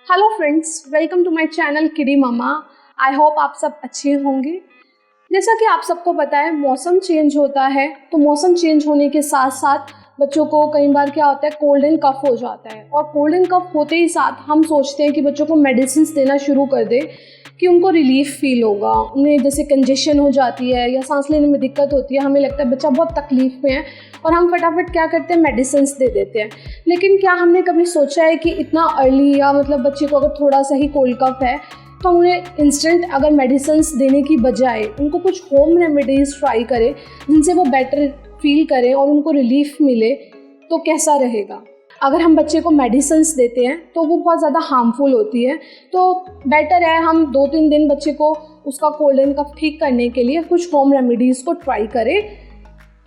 Hello friends, welcome to my channel Kiddy Mamma. I hope आप सब अच्छे होंगे। जैसा कि आप सबको पता है, मौसम चेंज होता है, तो मौसम चेंज होने के साथ साथ बच्चों को कई बार क्या होता है, कोल्ड एंड कफ हो जाता है। और कोल्ड एंड कफ होते ही साथ हम सोचते हैं कि बच्चों को मेडिसिन देना शुरू कर दें कि उनको रिलीफ फील होगा। उन्हें जैसे कंजेशन हो जाती है या सांस लेने में दिक्कत होती है, हमें लगता है बच्चा बहुत तकलीफ में है और हम फटाफट क्या करते हैं, मेडिसिन दे देते हैं। लेकिन क्या हमने कभी सोचा है कि इतना अर्ली या मतलब बच्चे को अगर थोड़ा सा ही कोल्ड कफ है तो उन्हें इंस्टेंट अगर मेडिसिन देने की बजाय उनको कुछ होम रेमेडीज़ ट्राई करें जिनसे वो बेटर फील करें और उनको रिलीफ मिले, तो कैसा रहेगा। अगर हम बच्चे को मेडिसिन्स देते हैं तो वो बहुत ज़्यादा हार्मफुल होती है, तो बेटर है हम 2-3 दिन बच्चे को उसका कोल्ड एंड कफ ठीक करने के लिए कुछ होम रेमेडीज़ को ट्राई करें।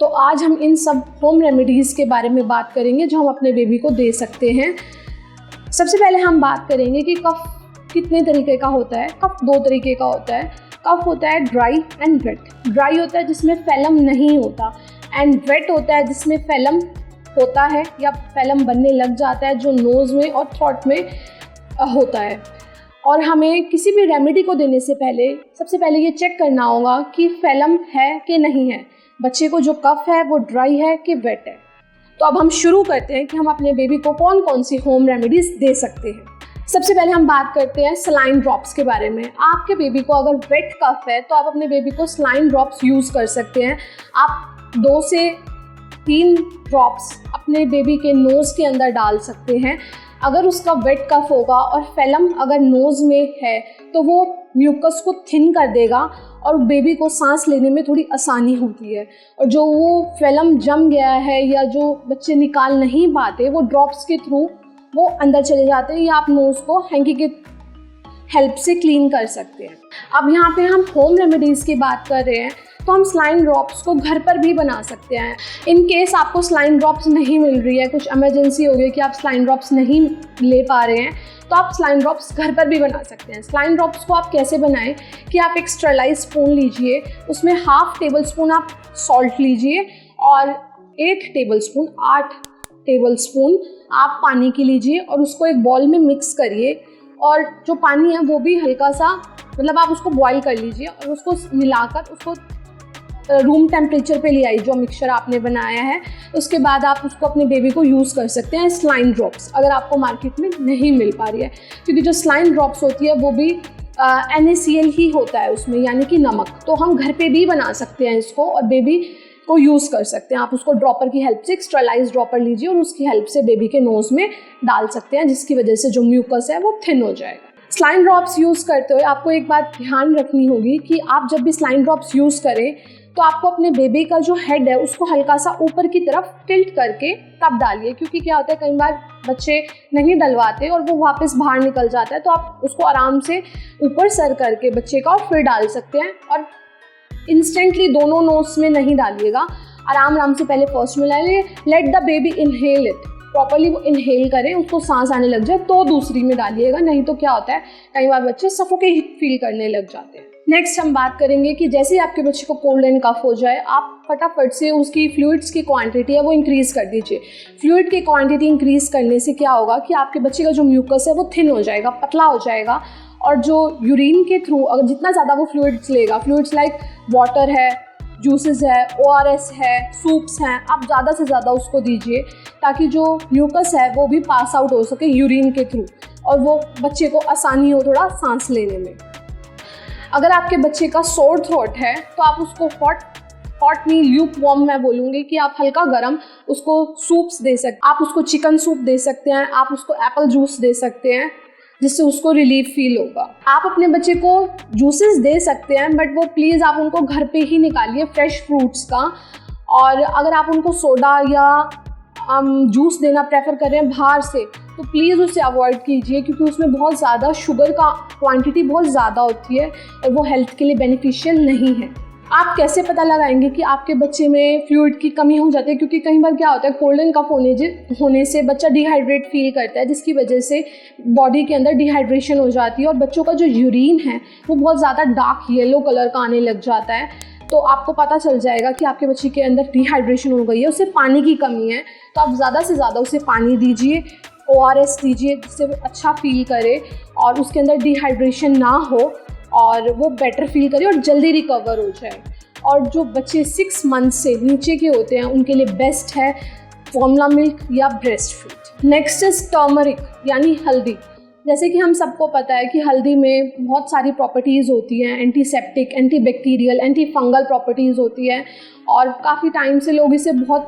तो आज हम इन सब होम रेमेडीज़ के बारे में बात करेंगे जो हम अपने बेबी को दे सकते हैं। सबसे पहले हम बात करेंगे कि कफ कितने तरीके का होता है। कफ 2 तरीके का होता है। कफ होता है ड्राई एंड वेट। ड्राई होता है जिसमें फैलम नहीं होता, एंड वेट होता है जिसमें फैलम होता है या फैलम बनने लग जाता है, जो नोज़ में और थ्रोट में होता है। और हमें किसी भी रेमेडी को देने से पहले सबसे पहले ये चेक करना होगा कि फैलम है कि नहीं है, बच्चे को जो कफ है वो ड्राई है कि वेट है। तो अब हम शुरू करते हैं कि हम अपने बेबी को कौन कौन सी होम रेमेडीज़ दे सकते हैं। सबसे पहले हम बात करते हैं सलाइन ड्रॉप्स के बारे में। आपके बेबी को अगर वेट कफ है तो आप अपने बेबी को सलाइन ड्रॉप्स यूज़ कर सकते हैं। आप 2 से 3 ड्रॉप्स अपने बेबी के नोज़ के अंदर डाल सकते हैं। अगर उसका वेट कफ होगा और फैलम अगर नोज़ में है तो वो म्यूकस को थिन कर देगा और बेबी को सांस लेने में थोड़ी आसानी होती है। और जो वो फैलम जम गया है या जो बच्चे निकाल नहीं पाते, वो ड्रॉप्स के थ्रू वो अंदर चले जाते हैं या आप नोज़ को हैंकी के हेल्प से क्लीन कर सकते हैं। अब यहाँ पे हम होम रेमेडीज़ की बात कर रहे हैं तो हम सलाइन ड्रॉप्स को घर पर भी बना सकते हैं। इन केस आपको सलाइन ड्रॉप्स नहीं मिल रही है, कुछ इमरजेंसी हो गई कि आप सलाइन ड्रॉप्स नहीं ले पा रहे हैं, तो आप सलाइन ड्रॉप्स घर पर भी बना सकते हैं। सलाइन ड्रॉप्स को आप कैसे बनाएं कि आप एक स्टरलाइज स्पून लीजिए, उसमें 1/2 टेबलस्पून आप सॉल्ट लीजिए और 8 टेबलस्पून आप पानी की लीजिए और उसको एक बॉल में मिक्स करिए। और जो पानी है वो भी हल्का सा मतलब आप उसको बॉईल कर लीजिए और उसको मिलाकर उसको रूम टेम्परेचर पे ले आई जो मिक्सचर आपने बनाया है। उसके बाद आप उसको अपने बेबी को यूज़ कर सकते हैं सलाइन ड्रॉप्स, अगर आपको मार्केट में नहीं मिल पा रही है, क्योंकि जो सलाइन ड्रॉप्स होती है वो भी NaCl ही होता है उसमें, यानी कि नमक। तो हम घर पे भी बना सकते हैं इसको और बेबी को यूज़ कर सकते हैं। आप उसको ड्रॉपर की हेल्प से, एक स्टरलाइज ड्रॉपर लीजिए और उसकी हेल्प से बेबी के नोज़ में डाल सकते हैं, जिसकी वजह से जो म्यूकस है वो थिन हो जाएगा। सलाइन ड्रॉप्स यूज़ करते हुए आपको एक बात ध्यान रखनी होगी कि आप जब भी सलाइन ड्रॉप्स यूज़ करें तो आपको अपने बेबी का जो हेड है उसको हल्का सा ऊपर की तरफ टिल्ट करके तब डालिए, क्योंकि क्या होता है कई बार बच्चे नहीं डलवाते और वो वापस बाहर निकल जाता है। तो आप उसको आराम से ऊपर सर करके बच्चे का और फिर डाल सकते हैं। और इंस्टेंटली दोनों नोज़ में नहीं डालिएगा, आराम से पहले फर्स्ट में डालिए। Let the baby inhale it, properly वो इनहेल करें, उसको सांस आने लग जाए तो दूसरी में डालिएगा, नहीं तो क्या होता है कई बार बच्चे सफोकेट फील करने लग जाते हैं। नेक्स्ट हम बात करेंगे कि जैसे ही आपके बच्चे को कोल्ड एंड कफ हो जाए, आप फटाफट से उसकी फ्लूइड्स की क्वांटिटी है वो इंक्रीज़ कर दीजिए। फ्लूइड की क्वांटिटी इंक्रीज़ करने से क्या होगा कि आपके बच्चे का जो म्यूकस है वो थिन हो जाएगा, पतला हो जाएगा। और जो यूरिन के थ्रू अगर जितना ज़्यादा वो फ्लूइड्स लेगा, फ्लूइड्स लाइक वाटर है, जूसेस है, ORS है, सूप्स हैं, आप ज़्यादा से ज़्यादा उसको दीजिए ताकि जो म्यूकस है वो भी पास आउट हो सके यूरिन के थ्रू और वो बच्चे को आसानी हो थोड़ा सांस लेने में। अगर आपके बच्चे का सोर थ्रोट है तो आप उसको हॉट नहीं, ल्यूक वार्म मैं बोलूँगी कि आप हल्का गर्म उसको सूप्स दे सकते हैं। आप उसको चिकन सूप दे सकते हैं, आप उसको एप्पल जूस दे सकते हैं, जिससे उसको रिलीफ फील होगा। आप अपने बच्चे को जूसेस दे सकते हैं, बट वो प्लीज़ आप उनको घर पे ही निकालिए फ्रेश फ्रूट्स का। और अगर आप उनको सोडा या जूस देना प्रेफर कर रहे हैं बाहर से, तो प्लीज़ उसे अवॉइड कीजिए, क्योंकि उसमें बहुत ज़्यादा शुगर का क्वांटिटी बहुत ज़्यादा होती है और वो हेल्थ के लिए बेनिफिशियल नहीं है। आप कैसे पता लगाएंगे कि आपके बच्चे में फ्लूइड की कमी हो जाती है, क्योंकि कई बार क्या होता है कोल्ड एंड कफ होने से बच्चा डिहाइड्रेट फील करता है, जिसकी वजह से बॉडी के अंदर डिहाइड्रेशन हो जाती है और बच्चों का जो यूरिन है वो बहुत ज़्यादा डार्क येलो कलर का आने लग जाता है। तो आपको पता चल जाएगा कि आपके बच्चे के अंदर डिहाइड्रेशन हो गई है, उसे पानी की कमी है। तो आप ज़्यादा से ज़्यादा उसे पानी दीजिए, ORS दीजिए जिससे वो अच्छा फील करे और उसके अंदर डिहाइड्रेशन ना हो और वो बेटर फील करे और जल्दी रिकवर हो जाए। और जो बच्चे 6 मंथ से नीचे के होते हैं उनके लिए बेस्ट है फॉर्मूला मिल्क या breast feed. Next is turmeric यानी हल्दी। जैसे कि हम सबको पता है कि हल्दी में बहुत सारी प्रॉपर्टीज़ होती हैं, antiseptic, antibacterial, anti fungal properties होती हैं और काफ़ी टाइम से लोग इसे बहुत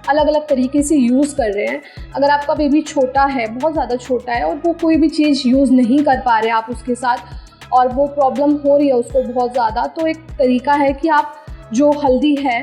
अलग अलग तरीके से यूज़ कर रहे हैं। अगर आपका बेबी छोटा है, बहुत ज़्यादा छोटा है और वो कोई भी चीज़ यूज़ नहीं कर पा रहे आप उसके साथ और वो प्रॉब्लम हो रही है उसको बहुत ज़्यादा, तो एक तरीका है कि आप जो हल्दी है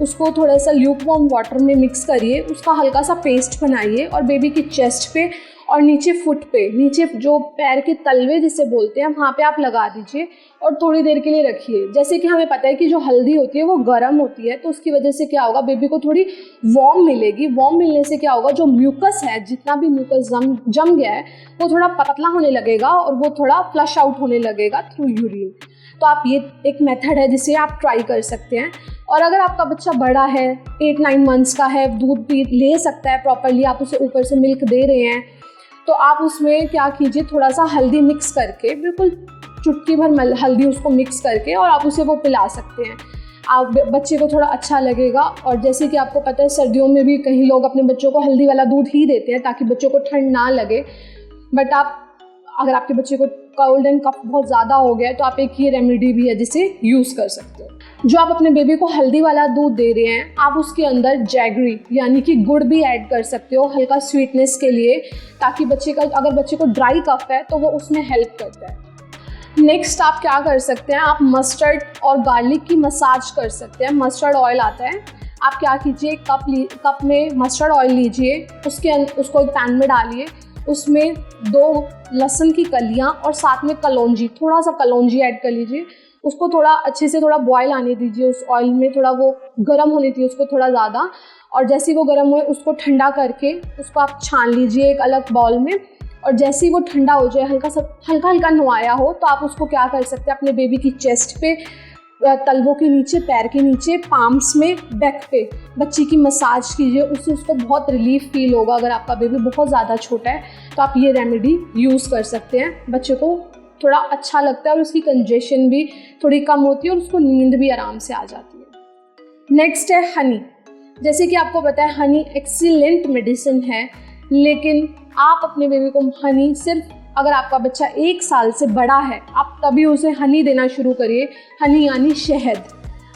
उसको थोड़ा सा ल्यूकवार्म वाटर में मिक्स करिए, उसका हल्का सा पेस्ट बनाइए और बेबी की चेस्ट पे और नीचे फुट पे, नीचे जो पैर के तलवे जिसे बोलते हैं वहाँ पे आप लगा दीजिए और थोड़ी देर के लिए रखिए। जैसे कि हमें पता है कि जो हल्दी होती है वो गर्म होती है, तो उसकी वजह से क्या होगा, बेबी को थोड़ी वार्म मिलेगी। वार्म मिलने से क्या होगा, जो म्यूकस है, जितना भी म्यूकस जम गया है वो थोड़ा पतला होने लगेगा और वो थोड़ा फ्लश आउट होने लगेगा थ्रू यूरिन। तो आप ये एक मेथड है जिसे आप ट्राई कर सकते हैं। और अगर आपका बच्चा बड़ा है, 8-9 मंथ्स का है, दूध भी ले सकता है प्रॉपरली, आप उसे ऊपर से मिल्क दे रहे हैं, तो आप उसमें क्या कीजिए, थोड़ा सा हल्दी मिक्स करके, बिल्कुल चुटकी भर हल्दी उसको मिक्स करके और आप उसे वो पिला सकते हैं। आप बच्चे को थोड़ा अच्छा लगेगा। और जैसे कि आपको पता है सर्दियों में भी कहीं लोग अपने बच्चों को हल्दी वाला दूध ही देते हैं ताकि बच्चों को ठंड ना लगे। बट आप अगर आपके बच्चे को कोल्ड एंड कफ बहुत ज़्यादा हो गया है तो आप एक ये रेमेडी भी है जिसे यूज़ कर सकते हो। जो आप अपने बेबी को हल्दी वाला दूध दे रहे हैं, आप उसके अंदर जैगरी यानी कि गुड़ भी ऐड कर सकते हो हल्का स्वीटनेस के लिए, ताकि अगर बच्चे को ड्राई कफ है तो वो उसमें हेल्प करता है। नेक्स्ट आप क्या कर सकते हैं, आप मस्टर्ड और गार्लिक की मसाज कर सकते हैं। मस्टर्ड ऑयल आता है, आप क्या कीजिए, कप में मस्टर्ड ऑयल लीजिए, उसको एक पैन में डालिए, उसमें 2 लहसुन की कलियां और साथ में कलौंजी, थोड़ा सा कलौंजी ऐड कर लीजिए। उसको थोड़ा अच्छे से थोड़ा बॉयल आने दीजिए उस ऑयल में, थोड़ा वो गर्म होने दीजिए उसको थोड़ा ज़्यादा। और जैसे ही वो गर्म हुए उसको ठंडा करके उसको आप छान लीजिए एक अलग बाउल में। और जैसे ही वो ठंडा हो जाए, हल्का नवाया हो, तो आप उसको क्या कर सकते हैं, अपने बेबी की चेस्ट पे, तलवों के नीचे, पैर के नीचे, पाम्स में, बैक पे बच्ची की मसाज कीजिए। उससे उसको बहुत रिलीफ फील होगा। अगर आपका बेबी बहुत ज़्यादा छोटा है तो आप ये रेमेडी यूज़ कर सकते हैं। बच्चे को थोड़ा अच्छा लगता है और उसकी कंजेशन भी थोड़ी कम होती है और उसको नींद भी आराम से आ जाती है। नेक्स्ट है हनी। जैसे कि आपको पता है हनी एक्सीलेंट मेडिसिन है, लेकिन आप अपने बेबी को हनी सिर्फ अगर आपका बच्चा 1 साल से बड़ा है आप तभी उसे हनी देना शुरू करिए। हनी यानी शहद,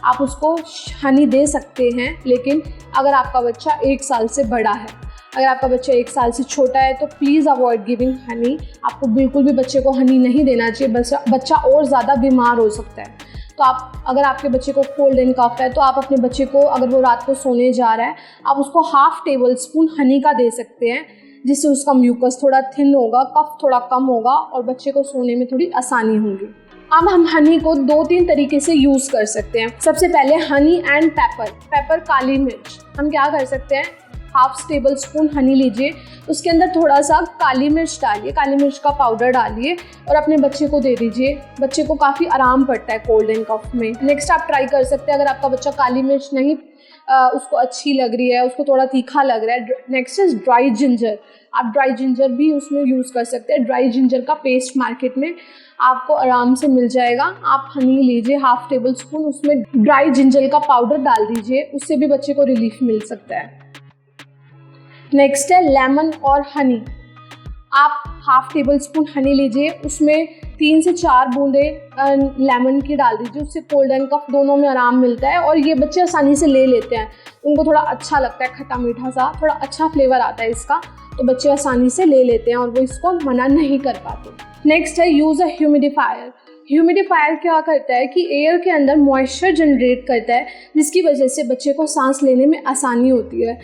आप उसको हनी दे सकते हैं, लेकिन अगर आपका बच्चा 1 साल से बड़ा है, अगर आपका बच्चा 1 साल से छोटा है तो प्लीज़ अवॉइड गिविंग हनी। आपको बिल्कुल भी बच्चे को हनी नहीं देना चाहिए, बच्चा और ज़्यादा बीमार हो सकता है। तो आप अगर आपके बच्चे को कोल्ड एंड कफ है तो आप अपने बच्चे को, अगर वो रात को सोने जा रहा है, आप उसको 1/2 टेबल स्पून हनी का दे सकते हैं, जिससे उसका म्यूकस थोड़ा थिन होगा, कफ थोड़ा कम होगा और बच्चे को सोने में थोड़ी आसानी होगी। अब हम हनी को 2-3 तरीके से यूज़ कर सकते हैं। सबसे पहले हनी एंड पेपर काली मिर्च। हम क्या कर सकते हैं, 1/2 टेबल स्पून हनी लीजिए, उसके अंदर थोड़ा सा काली मिर्च डालिए, काली मिर्च का पाउडर डालिए और अपने बच्चे को दे दीजिए। बच्चे को काफ़ी आराम पड़ता है कोल्ड एंड कफ में। नेक्स्ट आप ट्राई कर सकते हैं, अगर आपका बच्चा काली मिर्च नहीं उसको अच्छी लग रही है, उसको थोड़ा तीखा लग रहा है, नेक्स्ट इज ड्राई जिंजर। आप ड्राई जिंजर भी उसमें यूज़ कर सकते हैं। ड्राई जिंजर का पेस्ट मार्केट में आपको आराम से मिल जाएगा। आप हनी लीजिए 1/2 टेबल स्पून, उसमें ड्राई जिंजर का पाउडर डाल दीजिए, उससे भी बच्चे को रिलीफ मिल सकता है। नेक्स्ट है लेमन और हनी। आप 1/2 टेबल स्पून हनी लीजिए, उसमें 3 से 4 बूंदे लेमन की डाल दीजिए, उससे कोल्ड एंड कफ दोनों में आराम मिलता है और ये बच्चे आसानी से ले लेते हैं। उनको थोड़ा अच्छा लगता है, खट्टा मीठा सा थोड़ा अच्छा फ्लेवर आता है इसका, तो बच्चे आसानी से ले लेते हैं और वो इसको मना नहीं कर पाते। नेक्स्ट है यूज़ अ ह्यूमिडिफायर। ह्यूमिडिफायर क्या करता है कि एयर के अंदर मॉइस्चर जनरेट करता है, जिसकी वजह से बच्चे को सांस लेने में आसानी होती है।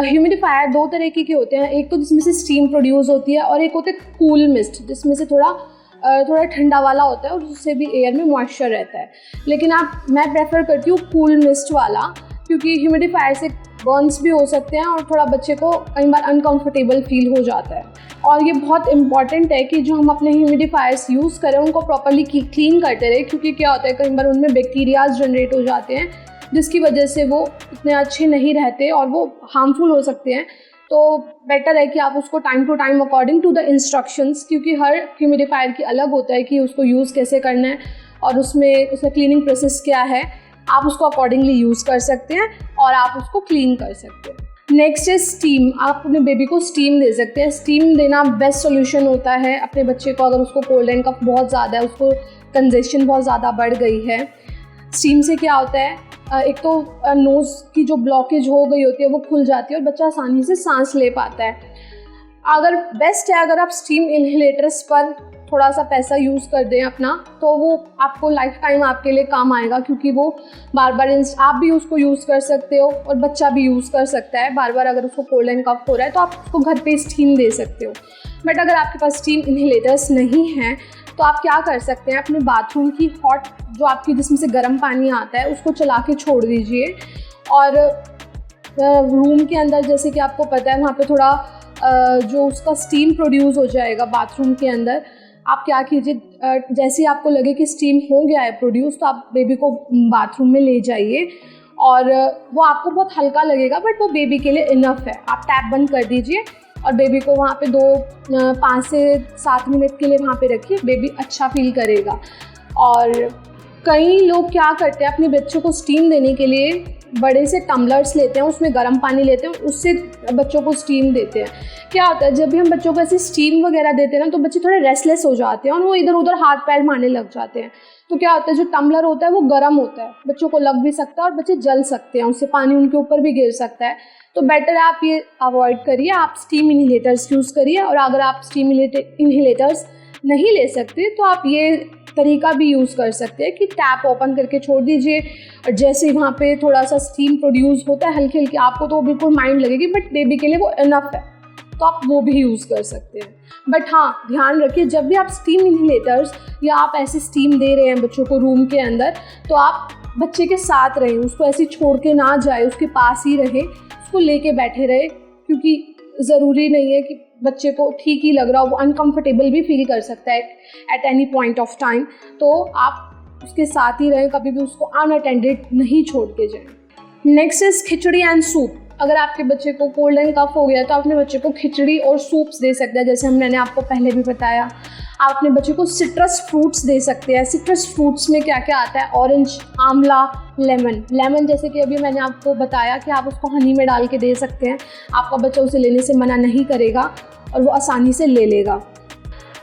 ह्यूमिडिफायर 2 तरह के होते हैं, एक तो जिसमें से स्टीम प्रोड्यूस होती है और एक होता है कूल मिस्ट, जिसमें से थोड़ा ठंडा वाला होता है और उससे भी एयर में मॉइस्चर रहता है। लेकिन मैं प्रेफर करती हूँ कूल मिस्ट वाला, क्योंकि ह्यूमिडिफायर से बर्न्स भी हो सकते हैं और थोड़ा बच्चे को कई बार अनकंफर्टेबल फील हो जाता है। और ये बहुत इंपॉर्टेंट है कि जो हम अपने ह्यूमिडिफायर्स यूज़ करें उनको प्रॉपर्ली क्लीन करते रहे, क्योंकि क्या होता है कई बार उनमें बैक्टीरियाज जनरेट हो जाते हैं, जिसकी वजह से वो इतने अच्छे नहीं रहते और वो हार्मफुल हो सकते हैं। तो बेटर है कि आप उसको time to time according to the instructions, क्योंकि हर ह्यूमिडिफायर की अलग होता है कि उसको यूज़ कैसे करना है और उसमें क्लीनिंग प्रोसेस क्या है, आप उसको अकॉर्डिंगली यूज़ कर सकते हैं और आप उसको क्लीन कर सकते हैं। नेक्स्ट है स्टीम। आप अपने बेबी को स्टीम दे सकते हैं। स्टीम देना बेस्ट सोल्यूशन होता है अपने बच्चे को, अगर उसको कोल्ड एंड कफ बहुत ज़्यादा है, उसको कंजेशन बहुत ज़्यादा बढ़ गई है। स्टीम से क्या होता है, एक तो नोज़ की जो ब्लॉकेज हो गई होती है वो खुल जाती है और बच्चा आसानी से सांस ले पाता है। अगर बेस्ट है अगर आप स्टीम इन्हेलेटर्स पर थोड़ा सा पैसा यूज़ कर दें अपना, तो वो आपको लाइफ टाइम आपके लिए काम आएगा, क्योंकि वो बार बार आप भी उसको यूज़ कर सकते हो और बच्चा भी यूज़ कर सकता है। बार बार अगर उसको कोल्ड एंड कफ हो रहा है तो आप उसको घर पे स्टीम दे सकते हो। बट अगर आपके पास स्टीम इन्हेलेटर्स नहीं हैं तो आप क्या कर सकते हैं, अपने बाथरूम की हॉट जो आपकी जिसमें से गर्म पानी आता है उसको चला के छोड़ दीजिए, और रूम के अंदर जैसे कि आपको पता है वहाँ पे थोड़ा जो उसका स्टीम प्रोड्यूस हो जाएगा बाथरूम के अंदर, आप क्या कीजिए, जैसे ही आपको लगे कि स्टीम हो गया है प्रोड्यूस तो आप बेबी को बाथरूम में ले जाइए, और वो आपको बहुत हल्का लगेगा बट वो बेबी के लिए इनफ है। आप टैप बंद कर दीजिए और बेबी को वहाँ पे 5 से 7 मिनट के लिए वहाँ पे रखिए, बेबी अच्छा फील करेगा। और कई लोग क्या करते हैं, अपने बच्चों को स्टीम देने के लिए बड़े से टम्बलर्स लेते हैं, उसमें गर्म पानी लेते हैं, उससे बच्चों को स्टीम देते हैं। क्या होता है, जब भी हम बच्चों को ऐसे स्टीम वगैरह देते हैं ना तो बच्चे थोड़े रेस्टलेस हो जाते हैं और वो इधर उधर हाथ पैर मारने लग जाते हैं। तो क्या होता है, जो टम्बलर होता है वो गर्म होता है, बच्चों को लग भी सकता है और बच्चे जल सकते हैं, उससे पानी उनके ऊपर भी गिर सकता है। तो बेटर है आप ये अवॉइड करिए, आप स्टीम इन्हेलेटर्स यूज़ करिए। और अगर आप स्टीम इन्हेलेटर्स नहीं ले सकते तो आप ये तरीका भी यूज़ कर सकते हैं कि टैप ओपन करके छोड़ दीजिए, और जैसे ही वहाँ पे थोड़ा सा स्टीम प्रोड्यूस होता है हल्की हल्की, आपको तो बिल्कुल माइंड लगेगी बट बेबी के लिए वो इनफ है, तो आप वो भी यूज़ कर सकते हैं। बट हाँ, ध्यान रखिए जब भी आप स्टीम इन्हेलेटर्स या आप ऐसे स्टीम दे रहे हैं बच्चों को रूम के अंदर, तो आप बच्चे के साथ रहें, उसको ऐसे छोड़ के ना जाए, उसके पास ही रहे, उसको लेके बैठे रहे, क्योंकि ज़रूरी नहीं है कि बच्चे को ठीक ही लग रहा हो, वो अनकंफर्टेबल भी फील कर सकता है at any point of time. तो आप उसके साथ ही रहें, कभी भी उसको अनअटेंडेड नहीं छोड़ के जाएं। Next is khichdi and soup. अगर आपके बच्चे को कोल्ड एंड कफ हो गया तो आप अपने बच्चे को खिचड़ी और सूप्स दे सकते हैं, जैसे मैंने आपको पहले भी बताया। आप अपने बच्चे को सिट्रस फ्रूट्स दे सकते हैं। सिट्रस फ्रूट्स में क्या क्या आता है, ऑरेंज, आंवला, लेमन जैसे कि अभी मैंने आपको बताया कि आप उसको हनी में डाल के दे सकते हैं, आपका बच्चा उसे लेने से मना नहीं करेगा और वो आसानी से ले लेगा।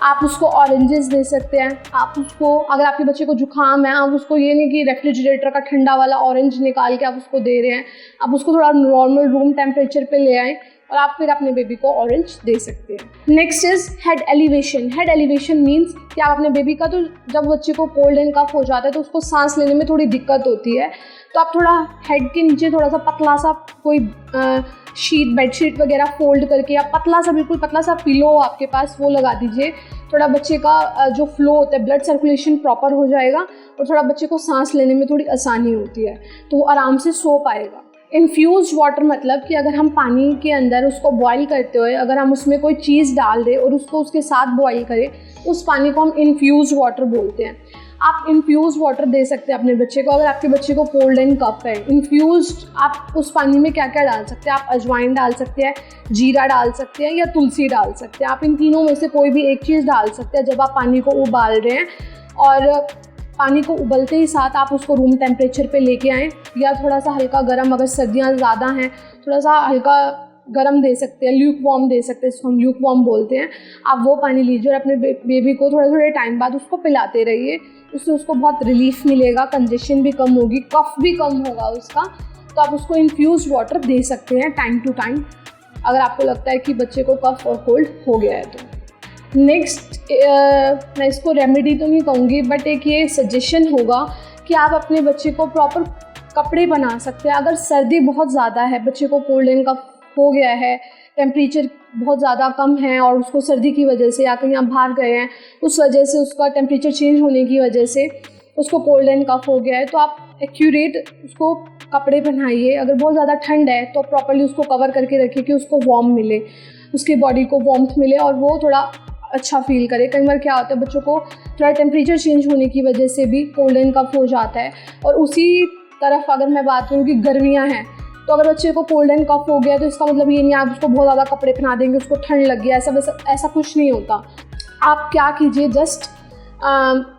आप उसको ऑरेंजेस दे सकते हैं। आप उसको, अगर आपके बच्चे को जुकाम है, आप उसको ये नहीं कि रेफ्रिजरेटर का ठंडा वाला ऑरेंज निकाल के आप उसको दे रहे हैं, आप उसको थोड़ा नॉर्मल रूम टेम्परेचर पे ले आएँ और आप फिर अपने बेबी को ऑरेंज दे सकते हैं। Next is head elevation. Head elevation means कि आप अपने बेबी का, तो जब बच्चे को कोल्ड एंड कफ हो जाता है तो उसको सांस लेने में थोड़ी दिक्कत होती है, तो आप थोड़ा हेड के नीचे थोड़ा सा पतला सा कोई बेडशीट वगैरह फोल्ड करके, या पतला सा, बिल्कुल पतला सा पिलो आपके पास, वो लगा दीजिए। थोड़ा बच्चे का जो फ्लो होता है, ब्लड सर्कुलेशन प्रॉपर हो जाएगा और थोड़ा बच्चे को सांस लेने में थोड़ी आसानी होती है, तो वो आराम से सो पाएगा। इन्फ्यूज़ वाटर मतलब कि अगर हम पानी के अंदर उसको बॉईल करते हुए अगर हम उसमें कोई चीज़ डाल दें और उसको उसके साथ बॉईल करें, उस पानी को हम इन्फ्यूज़ वाटर बोलते हैं। आप इन्फ्यूज़ वाटर दे सकते हैं अपने बच्चे को, अगर आपके बच्चे को कोल्ड एंड कफ है। इन्फ्यूज़ आप उस पानी में क्या क्या डाल सकते हैं, आप अजवाइन डाल सकते हैं, जीरा डाल सकते हैं या तुलसी डाल सकते हैं। आप इन तीनों में से कोई भी एक चीज़ डाल सकते हैं जब आप पानी को उबाल रहे हैं, और पानी को उबलते ही साथ आप उसको रूम टेम्परेचर पे लेके आएँ, या थोड़ा सा हल्का गर्म, अगर सर्दियाँ ज़्यादा हैं थोड़ा सा हल्का गर्म दे सकते हैं, ल्यूक वार्म दे सकते हैं, इसको हम ल्यूक वार्म बोलते हैं। आप वो पानी लीजिए और अपने बेबी को थोड़े थोड़े टाइम बाद उसको पिलाते रहिए, उससे उसको बहुत रिलीफ मिलेगा, कंजेशन भी कम होगी, कफ भी कम होगा उसका। तो आप उसको इन्फ्यूज़ वाटर दे सकते हैं टाइम टू टाइम, अगर आपको लगता है कि बच्चे को कफ और कोल्ड हो गया है तो। नेक्स्ट, मैं इसको रेमेडी तो नहीं कहूँगी, बट एक ये सजेशन होगा कि आप अपने बच्चे को प्रॉपर कपड़े बना सकते हैं। अगर सर्दी बहुत ज़्यादा है, बच्चे को कोल्ड एंड कफ हो गया है, टेम्परेचर बहुत ज़्यादा कम है और उसको सर्दी की वजह से, या कहीं आप बाहर गए हैं उस वजह से, उसका टेम्परेचर चेंज होने की वजह से उसको कोल्ड एंड कफ हो गया है, तो आप एक्यूरेट उसको कपड़े पहनाइए। अगर बहुत ज़्यादा ठंड है तो प्रॉपर्ली उसको कवर करके रखिए कि उसको वार्म मिले, उसके बॉडी को वार्मथ मिले और वो थोड़ा अच्छा फील करे। कई बार क्या होता है, बच्चों को थोड़ा टेम्परेचर चेंज होने की वजह से भी कोल्ड एंड कफ हो जाता है। और उसी तरफ अगर मैं बात करूँ कि गर्मियाँ हैं, तो अगर बच्चे को कोल्ड एंड कफ हो गया तो इसका मतलब ये नहीं आप उसको बहुत ज़्यादा कपड़े पहना देंगे, उसको ठंड लग गया, ऐसा कुछ नहीं होता। आप क्या कीजिए, जस्ट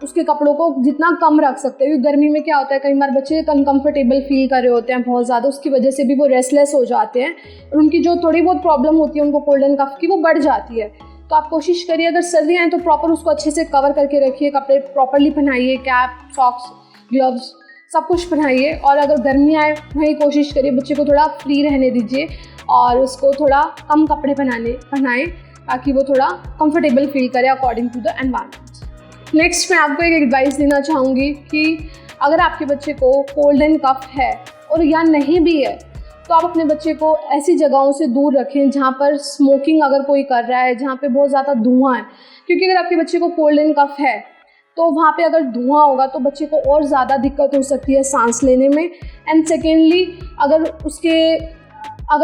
उसके कपड़ों को जितना कम रख सकते हैं, क्योंकि गर्मी में क्या होता है कई बार बच्चे अनकम्फर्टेबल फील कर रहे होते हैं बहुत ज़्यादा, उसकी वजह से भी वो रेस्टलेस हो जाते हैं और उनकी जो थोड़ी बहुत प्रॉब्लम होती है उनको कोल्ड एंड कफ की वो बढ़ जाती है। तो आप कोशिश करिए अगर सर्दियाँ हैं तो प्रॉपर उसको अच्छे से कवर करके रखिए, कपड़े प्रॉपरली पहनाइए, कैप, सॉक्स, ग्लव्स सब कुछ पहनाइए। और अगर गर्मियाँ आए वहीं कोशिश करिए बच्चे को थोड़ा फ्री रहने दीजिए और उसको थोड़ा कम कपड़े पहनाएं ताकि वो थोड़ा कंफर्टेबल फील करे according to the environment. Next मैं आपको एक एडवाइस देना चाहूँगी कि अगर आपके बच्चे को कोल्ड एंड कफ है और या नहीं भी है तो आप अपने बच्चे को ऐसी जगहों से दूर रखें जहाँ पर स्मोकिंग अगर कोई कर रहा है, जहाँ पे बहुत ज़्यादा धुआं है, क्योंकि अगर आपके बच्चे को कोल्ड एंड कफ है तो वहाँ पे अगर धुआं होगा तो बच्चे को और ज़्यादा दिक्कत हो सकती है सांस लेने में। एंड सेकेंडली अगर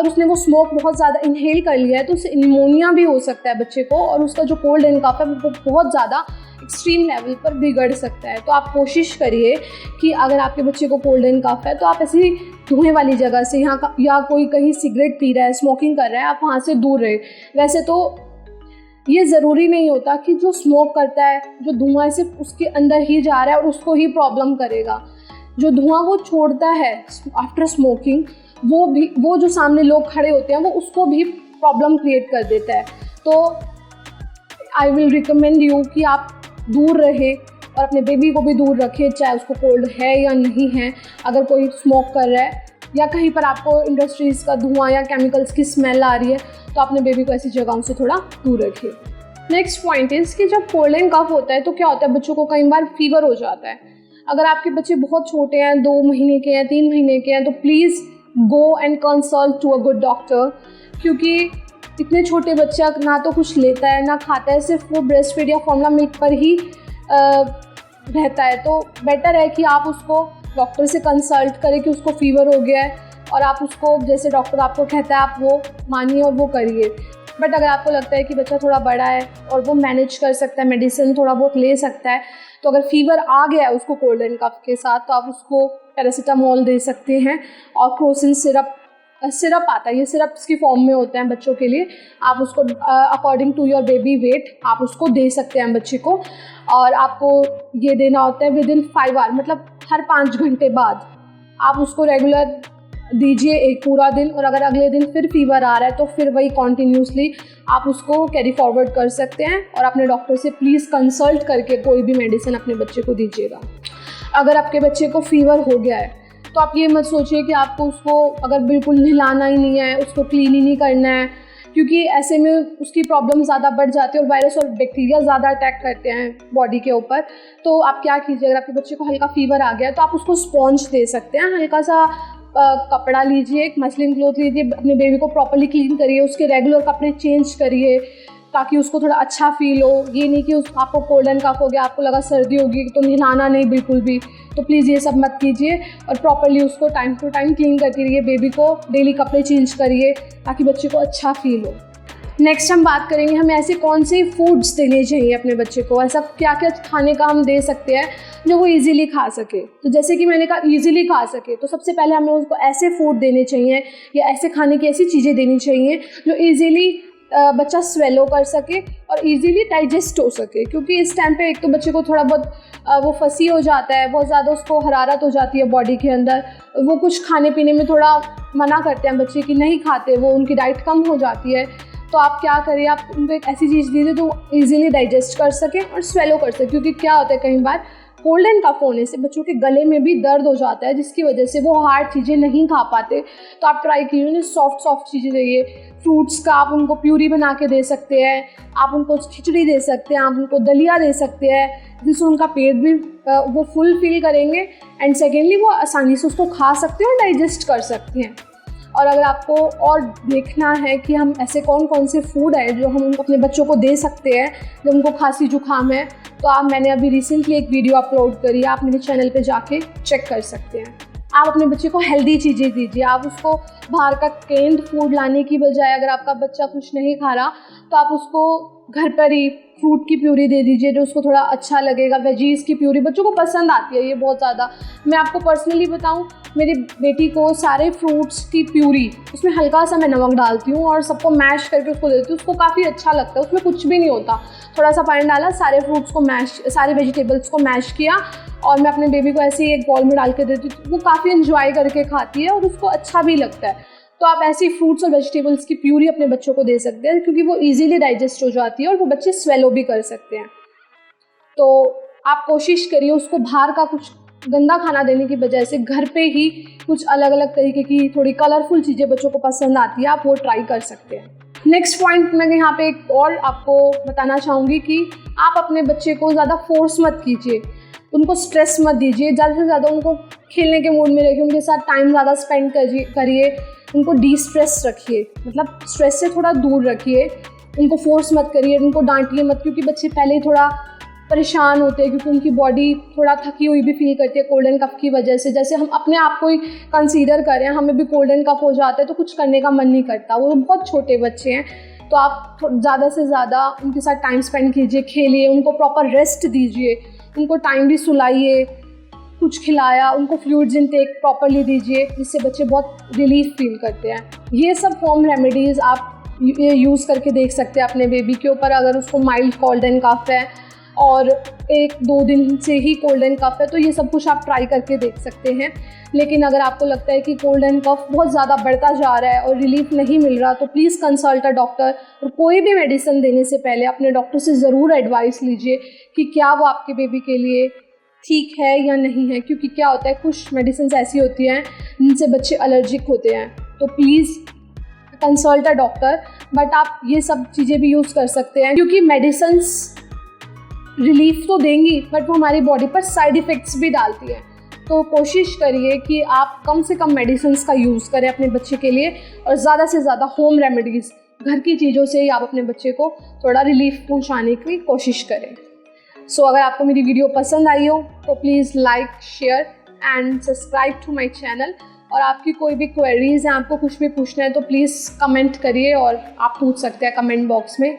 उसने वो स्मोक बहुत ज़्यादा इनहेल कर लिया है तो उससे निमोनिया भी हो सकता है बच्चे को, और उसका जो कोल्ड एंड कफ है वो बहुत ज़्यादा एक्सट्रीम लेवल पर बिगड़ सकता है। तो आप कोशिश करिए कि अगर आपके बच्चे को कोल्ड एंड कफ है तो आप ऐसी धुएं वाली जगह से या कोई कहीं सिगरेट पी रहा है, स्मोकिंग कर रहा है, आप वहाँ से दूर रहे। वैसे तो ये ज़रूरी नहीं होता कि जो स्मोक करता है, जो धुआं सिर्फ उसके अंदर ही जा रहा है और उसको ही प्रॉब्लम करेगा। जो धुआं वो छोड़ता है आफ्टर स्मोकिंग वो जो सामने लोग खड़े होते हैं वो उसको भी प्रॉब्लम क्रिएट कर देता है। तो आई विल रिकमेंड यू कि आप दूर रहे और अपने बेबी को भी दूर रखें, चाहे उसको कोल्ड है या नहीं है। अगर कोई स्मोक कर रहा है या कहीं पर आपको इंडस्ट्रीज़ का धुआं या केमिकल्स की स्मेल आ रही है तो अपने बेबी को ऐसी जगहों से थोड़ा दूर रखिए। नेक्स्ट पॉइंट इज़ कि जब कोल्ड एंड कफ होता है तो क्या होता है बच्चों को कई बार फीवर हो जाता है। अगर आपके बच्चे बहुत छोटे हैं, 2 महीने के हैं, 3 महीने के हैं, तो please go and consult to a good doctor, क्योंकि इतने छोटे बच्चा ना तो कुछ लेता है ना खाता है, सिर्फ वो ब्रेस्ट फीड या फॉर्मूला मिल्क पर ही रहता है। तो बेटर है कि आप उसको डॉक्टर से कंसल्ट करें कि उसको फीवर हो गया है और आप उसको जैसे डॉक्टर आपको कहता है आप वो मानिए और वो करिए। बट अगर आपको लगता है कि बच्चा थोड़ा बड़ा है और वो मैनेज कर सकता है, मेडिसिन थोड़ा बहुत ले सकता है, तो अगर फीवर आ गया है उसको कोल्ड एंड कफ के साथ तो आप उसको पैरासीटामोल दे सकते हैं और क्रोसिन सिरप आता है, ये सिरप्स की फॉर्म में होते हैं बच्चों के लिए। आप उसको according to your baby weight आप उसको दे सकते हैं बच्चे को, और आपको ये देना होता है विदिन 5 आवर, मतलब हर 5 घंटे बाद आप उसको रेगुलर दीजिए एक पूरा दिन। और अगर अगले दिन फिर फीवर आ रहा है तो फिर वही कॉन्टीन्यूसली आप उसको कैरी फॉरवर्ड कर सकते हैं और अपने डॉक्टर से प्लीज़ कंसल्ट करके कोई भी मेडिसिन अपने बच्चे को दीजिएगा। अगर आपके बच्चे को फीवर हो गया है तो आप ये मत सोचिए कि आपको उसको अगर बिल्कुल नहलाना ही नहीं है, उसको क्लीन ही नहीं करना है, क्योंकि ऐसे में उसकी प्रॉब्लम ज़्यादा बढ़ जाती है और वायरस और बैक्टीरिया ज़्यादा अटैक करते हैं बॉडी के ऊपर। तो आप क्या कीजिए, अगर आपके बच्चे को हल्का फीवर आ गया तो आप उसको स्पॉन्ज दे सकते हैं। हल्का सा कपड़ा लीजिए, एक मसलिन क्लॉथ लीजिए, अपने बेबी को प्रॉपर्ली क्लीन करिए, उसके रेगुलर कपड़े चेंज करिए ताकि उसको थोड़ा अच्छा फील हो। ये नहीं कि आपको कोल्ड एंड कफ हो गया, आपको लगा सर्दी होगी तो नहलाना नहीं बिल्कुल भी, तो प्लीज़ ये सब मत कीजिए और प्रॉपर्ली उसको टाइम टू टाइम क्लीन करती रहिए, बेबी को डेली कपड़े चेंज करिए ताकि बच्चे को अच्छा फील हो। नेक्स्ट हम बात करेंगे हमें ऐसे कौन से फूड्स देने चाहिए अपने बच्चे को, ऐसा क्या क्या खाने का हम दे सकते हैं जो वो इजीली खा सके। तो जैसे कि मैंने कहा इजीली खा सके, तो सबसे पहले हमें उसको ऐसे फूड देने चाहिए या ऐसे खाने की ऐसी चीज़ें देनी चाहिए जो इजीली बच्चा स्वेलो कर सके और इजीली डाइजेस्ट हो सके। क्योंकि इस टाइम पे एक तो बच्चे को थोड़ा बहुत वो फंसी हो जाता है, बहुत ज़्यादा उसको हरारत हो जाती है बॉडी के अंदर, वो कुछ खाने पीने में थोड़ा मना करते हैं बच्चे की नहीं खाते, वो उनकी डाइट कम हो जाती है। तो आप क्या करिए, आप उनको एक ऐसी चीज़ दीजिए जो इजीली डाइजेस्ट कर सकें और स्वेलो कर सकें। क्योंकि क्या होता है कई बार कोल्ड एंड कफ होने से बच्चों के गले में भी दर्द हो जाता है, जिसकी वजह से वो हार्ड चीज़ें नहीं खा पाते। तो आप ट्राई कीजिए उन्हें सॉफ्ट चीज़ें चाहिए। फ्रूट्स का आप उनको प्यूरी बना के दे सकते हैं, आप उनको खिचड़ी दे सकते हैं, आप उनको दलिया दे सकते हैं, जिससे उनका पेट भी वो फुल फील करेंगे एंड सेकेंडली वो आसानी से उसको खा सकते हैं और डाइजेस्ट कर सकते हैं। और अगर आपको और देखना है कि हम ऐसे कौन कौन से फूड है जो हम अपने बच्चों को दे सकते हैं जब उनको खांसी जुकाम है, तो मैंने अभी रिसेंटली एक वीडियो अपलोड करी है, आप मेरे चैनल पे जाके चेक कर सकते हैं। आप अपने बच्चे को हेल्दी चीज़ें दीजिए, आप उसको बाहर का कैंड फूड लाने की बजाय अगर आपका बच्चा कुछ नहीं खा रहा तो आप उसको घर पर ही फ्रूट की प्यूरी दे दीजिए जो उसको थोड़ा अच्छा लगेगा। वेजीज़ की प्यूरी बच्चों को पसंद आती है ये बहुत ज़्यादा। मैं आपको पर्सनली बताऊँ, मेरी बेटी को सारे फ्रूट्स की प्यूरी, उसमें हल्का सा मैं नमक डालती हूँ और सबको मैश करके उसको देती हूँ। उसको काफ़ी अच्छा लगता है, उसमें कुछ भी नहीं होता, थोड़ा सा पानी डाला, सारे फ्रूट्स को मैश, सारे वेजिटेबल्स को मैश किया और मैं अपने बेबी को ऐसे ही एक बॉल में डाल के देती हूँ। वो काफ़ी इन्जॉय करके खाती है और उसको अच्छा भी लगता है। तो आप ऐसी फ्रूट्स और वेजिटेबल्स की प्यूरी अपने बच्चों को दे सकते हैं क्योंकि वो इजीली डाइजेस्ट हो जाती है और वो बच्चे स्वेलो भी कर सकते हैं। तो आप कोशिश करिए उसको बाहर का कुछ गंदा खाना देने की बजाय से घर पे ही कुछ अलग अलग तरीके की थोड़ी कलरफुल चीज़ें बच्चों को पसंद आती है, आप वो ट्राई कर सकते हैं। नेक्स्ट पॉइंट मैं यहाँ पे एक और आपको बताना चाहूँगी कि आप अपने बच्चे को ज़्यादा फोर्स मत कीजिए, उनको स्ट्रेस मत दीजिए, ज़्यादा से ज़्यादा उनको खेलने के मूड में रखिए, उनके साथ टाइम ज़्यादा स्पेंड करिए, उनको डी स्ट्रेस रखिए, मतलब स्ट्रेस से थोड़ा दूर रखिए, उनको फोर्स मत करिए, उनको डांटिए मत, क्योंकि बच्चे पहले ही थोड़ा परेशान होते हैं क्योंकि उनकी बॉडी थोड़ा थकी हुई भी फील करती है कोल्ड एंड कफ की वजह से। जैसे हम अपने आप को ही कंसीडर करें, हमें भी कोल्ड एंड कफ हो जाता है तो कुछ करने का मन नहीं करता, वो बहुत छोटे बच्चे हैं। तो आप ज़्यादा से ज़्यादा उनके साथ टाइम स्पेंड कीजिए, खेलिए, उनको प्रॉपर रेस्ट दीजिए, उनको टाइमली सुलाइए, कुछ खिलाया, उनको फ्लूइड्स इनटेक प्रॉपरली दीजिए, जिससे बच्चे बहुत रिलीफ फील करते हैं। ये सब होम रेमेडीज़ आप यूज़ करके देख सकते हैं अपने बेबी के ऊपर। अगर उसको माइल्ड कोल्ड एंड कफ है और 1-2 दिन से ही कोल्ड एंड कफ है तो ये सब कुछ आप ट्राई करके देख सकते हैं। लेकिन अगर आपको लगता है कि कोल्ड एंड कफ बहुत ज़्यादा बढ़ता जा रहा है और रिलीफ नहीं मिल रहा तो प्लीज़ कंसल्ट अ डॉक्टर, और कोई भी मेडिसिन देने से पहले अपने डॉक्टर से ज़रूर एडवाइस लीजिए कि क्या वो आपके बेबी के लिए ठीक है या नहीं है। क्योंकि क्या होता है, कुछ मेडिसिन ऐसी होती हैं जिनसे बच्चे एलर्जिक होते हैं, तो please consult a doctor. But आप ये सब चीज़ें भी यूज़ कर सकते हैं क्योंकि मेडिसिन्स रिलीफ तो देंगी बट वो हमारी बॉडी पर साइड इफ़ेक्ट्स भी डालती है। तो कोशिश करिए कि आप कम से कम मेडिसिन्स का यूज़ करें अपने बच्चे के लिए और ज़्यादा से ज़्यादा होम रेमेडीज़, घर की चीज़ों से ही आप अपने बच्चे को थोड़ा रिलीफ पहुंचाने की कोशिश करें। सो अगर आपको मेरी वीडियो पसंद आई हो तो please like, share and subscribe to my channel. और आपकी कोई भी क्वेरीज़ हैं, आपको कुछ भी पूछना है तो प्लीज़ कमेंट करिए और आप पूछ सकते हैं कमेंट बॉक्स में।